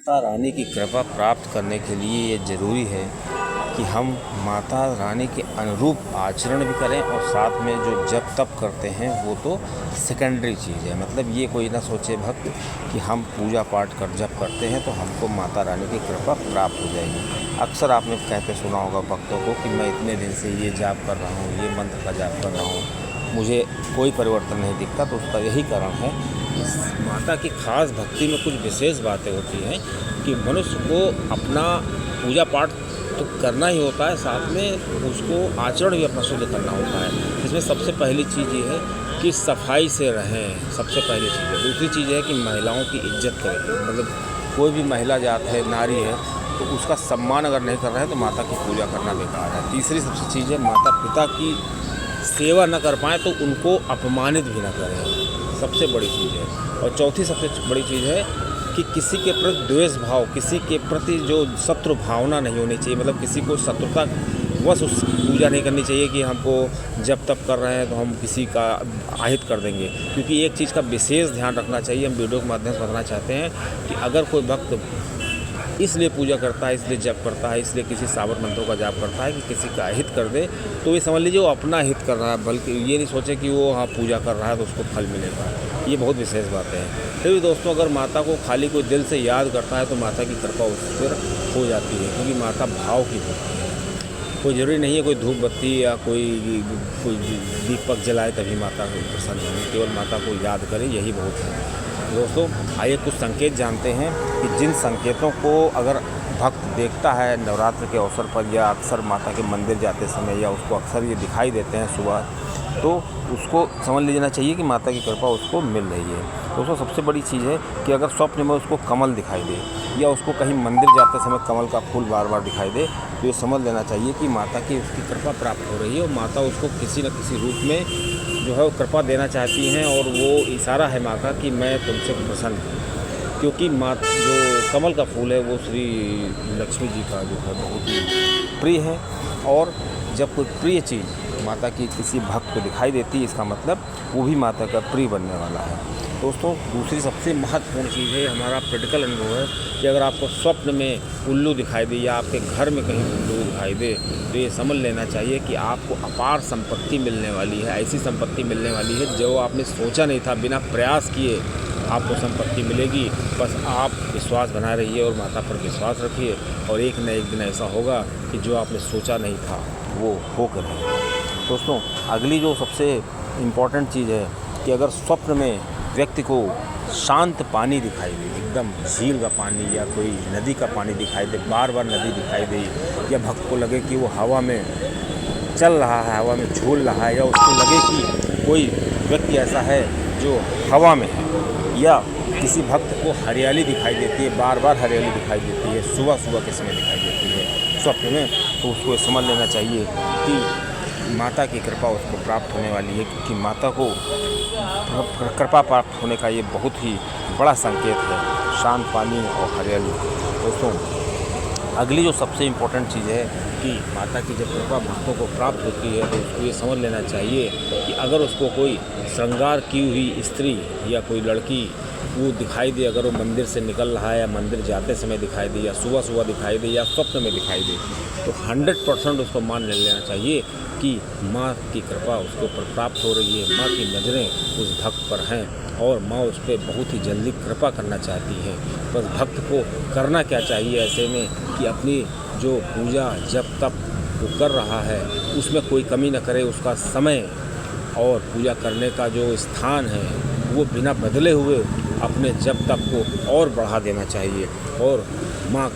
माता रानी की कृपा प्राप्त करने के लिए ये ज़रूरी है कि हम माता रानी के अनुरूप आचरण भी करें और साथ में जो जप तप करते हैं वो तो सेकेंडरी चीज़ है। मतलब ये कोई ना सोचे भक्त कि हम पूजा पाठ कर जप करते हैं तो हमको माता रानी की कृपा प्राप्त हो जाएगी। अक्सर आपने कहते सुना होगा भक्तों को कि मैं इतने दिन से ये जाप कर रहा हूँ, ये मंत्र का जाप कर रहा हूँ, मुझे कोई परिवर्तन नहीं दिखता। तो उसका यही कारण है कि माता की खास भक्ति में कुछ विशेष बातें होती हैं कि मनुष्य को अपना पूजा पाठ तो करना ही होता है, साथ में उसको आचरण भी अपना शुद्ध करना होता है। इसमें सबसे पहली चीज़ ये है कि सफाई से रहें, सबसे पहली चीज़ है। दूसरी चीज़ है कि महिलाओं की इज्जत करें। मतलब कोई भी महिला जात है, नारी है, तो उसका सम्मान अगर नहीं कर रहा है तो माता की पूजा करना बेकार है। तीसरी सबसे चीज़ है माता पिता की सेवा न कर पाएँ तो उनको अपमानित भी ना करें, सबसे बड़ी चीज़ है। और चौथी सबसे बड़ी चीज़ है कि किसी के प्रति द्वेष भाव, किसी के प्रति जो शत्रु भावना नहीं होनी चाहिए। मतलब किसी को शत्रुता वश उस पूजा नहीं करनी चाहिए कि हमको जब तब कर रहे हैं तो हम किसी का आहित कर देंगे। क्योंकि एक चीज़ का विशेष ध्यान रखना चाहिए, हम वीडियो के माध्यम से बताना चाहते हैं कि अगर कोई भक्त इसलिए पूजा करता है, इसलिए जप करता है, इसलिए किसी सावर मंत्रों का जाप करता है कि किसी का हित कर दे, तो ये समझ लीजिए वो अपना हित कर रहा है, बल्कि ये नहीं सोचे कि वो पूजा कर रहा है तो उसको फल मिलेगा। ये बहुत विशेष बातें हैं। फिर भी दोस्तों, अगर माता को खाली कोई दिल से याद करता है तो माता की कृपा उस पर हो जाती है, क्योंकि माता भाव की होती है। कोई ज़रूरी नहीं है कोई धूप बत्ती या कोई दीपक जलाए तभी माता प्रसन्न होगी, केवल माता को याद करें, यही बहुत है। दोस्तों, आइए कुछ संकेत जानते हैं कि जिन संकेतों को अगर भक्त देखता है नवरात्र के अवसर पर या अक्सर माता के मंदिर जाते समय, या उसको अक्सर ये दिखाई देते हैं सुबह, तो उसको समझ लेना चाहिए कि माता की कृपा उसको मिल रही है। दोस्तों, सबसे बड़ी चीज़ है कि अगर स्वप्न में उसको कमल दिखाई दे या उसको कहीं मंदिर जाते समय कमल का फूल बार बार दिखाई दे, तो ये समझ लेना चाहिए कि माता की उसकी कृपा प्राप्त हो रही है और माता उसको किसी न किसी रूप में जो है वो कृपा देना चाहती हैं। और वो इशारा है माँ का कि मैं तुमसे प्रसन्न हूँ, क्योंकि माँ जो कमल का फूल है वो श्री लक्ष्मी जी का जो है बहुत ही प्रिय है। और जब कोई प्रिय चीज़ माता की किसी भक्त को दिखाई देती है, इसका मतलब वो भी माता का प्रिय बनने वाला है। दोस्तों, दूसरी सबसे महत्वपूर्ण चीज़ है, हमारा प्रैक्टिकल अनुभव है कि अगर आपको स्वप्न में उल्लू दिखाई दे या आपके घर में कहीं उल्लू दिखाई दे, तो ये समझ लेना चाहिए कि आपको अपार संपत्ति मिलने वाली है। ऐसी संपत्ति मिलने वाली है जो आपने सोचा नहीं था, बिना प्रयास किए आपको संपत्ति मिलेगी। बस आप विश्वास बनाए रहिए और माता पर विश्वास रखिए, और एक न एक दिन ऐसा होगा कि जो आपने सोचा नहीं था वो होकर रहेगा। दोस्तों, अगली जो सबसे इम्पॉर्टेंट चीज़ है कि अगर स्वप्न में व्यक्ति को शांत पानी दिखाई दे, एकदम झील का पानी या कोई नदी का पानी दिखाई दे, बार बार नदी दिखाई दे, या भक्त को लगे कि वो हवा में चल रहा है, हवा में झूल रहा है, या उसको लगे कि कोई व्यक्ति ऐसा है जो हवा में है, या किसी भक्त को हरियाली दिखाई देती है, बार बार हरियाली दिखाई देती है, सुबह सुबह के समय दिखाई देती है स्वप्न में, तो उसको समझ लेना चाहिए कि माता की कृपा उसको प्राप्त होने वाली है, क्योंकि माता को कृपा प्राप्त होने का ये बहुत ही बड़ा संकेत है, शांत पानी और हरियाली। दोस्तों, अगली जो सबसे इम्पोर्टेंट चीज़ है कि माता की जब कृपा भक्तों को प्राप्त होती है तो उसको ये समझ लेना चाहिए कि अगर उसको कोई श्रृंगार की हुई स्त्री या कोई लड़की वो दिखाई दे, अगर वो मंदिर से निकल रहा है या मंदिर जाते समय दिखाई दे या सुबह सुबह दिखाई दे या स्वप्न में दिखाई दे, तो 100% उसको मान लेना चाहिए कि माँ की कृपा उसके ऊपर प्राप्त हो रही है। माँ की नज़रें उस भक्त पर हैं और माँ उस पर बहुत ही जल्दी कृपा करना चाहती है। बस भक्त को करना क्या चाहिए ऐसे में कि अपनी जो पूजा जब तप वो कर रहा है उसमें कोई कमी न करे, उसका समय और पूजा करने का जो स्थान है वो बिना बदले हुए अपने जप तप को और बढ़ा देना चाहिए। और माँ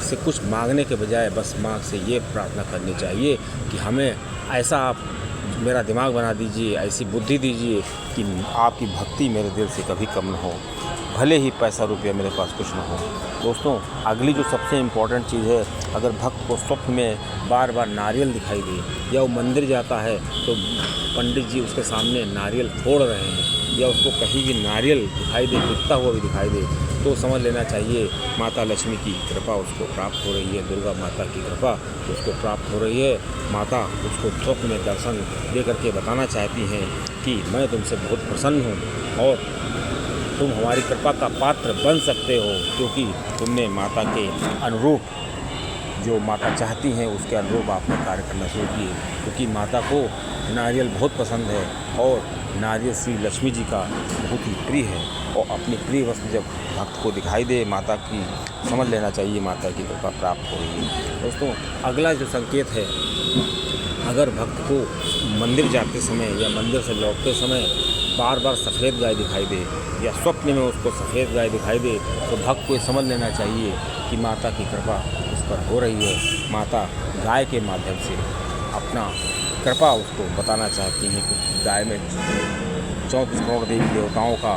से कुछ मांगने के बजाय बस माँ से ये प्रार्थना करनी चाहिए कि हमें ऐसा आप मेरा दिमाग बना दीजिए, ऐसी बुद्धि दीजिए कि आपकी भक्ति मेरे दिल से कभी कम न हो, भले ही पैसा रुपया मेरे पास कुछ न हो। दोस्तों, अगली जो सबसे इम्पॉर्टेंट चीज़ है, अगर भक्त को स्वप्न में बार बार नारियल दिखाई दे, या वो मंदिर जाता है तो पंडित जी उसके सामने नारियल फोड़ रहे हैं, या उसको कहीं भी नारियल दिखाई दे, गिरता हुआ भी दिखाई दे, तो समझ लेना चाहिए माता लक्ष्मी की कृपा उसको प्राप्त हो रही है, दुर्गा माता की कृपा उसको प्राप्त हो रही है। माता उसको स्वप्न में दर्शन दे करके बताना चाहती हैं कि मैं तुमसे बहुत प्रसन्न हूँ और तुम हमारी कृपा का पात्र बन सकते हो, क्योंकि तुमने माता के अनुरूप, जो माता चाहती हैं उसके अनुरूप आपने कार्य करना शुरू किए। क्योंकि माता को नारियल बहुत पसंद है और नारियल श्री लक्ष्मी जी का बहुत ही प्रिय है, और अपनी प्रिय वस्तु जब भक्त को दिखाई दे माता की, समझ लेना चाहिए माता की कृपा प्राप्त हो रही है। दोस्तों, अगला जो संकेत है, अगर भक्त को मंदिर जाते समय या मंदिर से लौटते समय बार बार सफ़ेद गाय दिखाई दे या स्वप्न में उसको सफ़ेद गाय दिखाई दे, तो भक्त को समझ लेना चाहिए कि माता की कृपा उस पर हो रही है। माता गाय के माध्यम से अपना कृपा उसको बताना चाहती हैं, क्योंकि गाय में 34 करोड़ देवी देवताओं का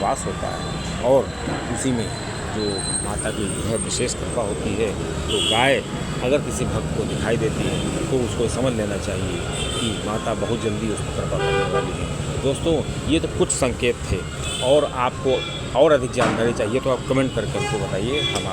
वास होता है, और उसी में जो माता की यह विशेष कृपा होती है। तो गाय अगर किसी भक्त को दिखाई देती है तो उसको समझ लेना चाहिए कि माता बहुत जल्दी उसको कृपा करने वाली है। दोस्तों, ये तो कुछ संकेत थे, और आपको और अधिक जानकारी चाहिए तो आप कमेंट करके हमको बताइए। हम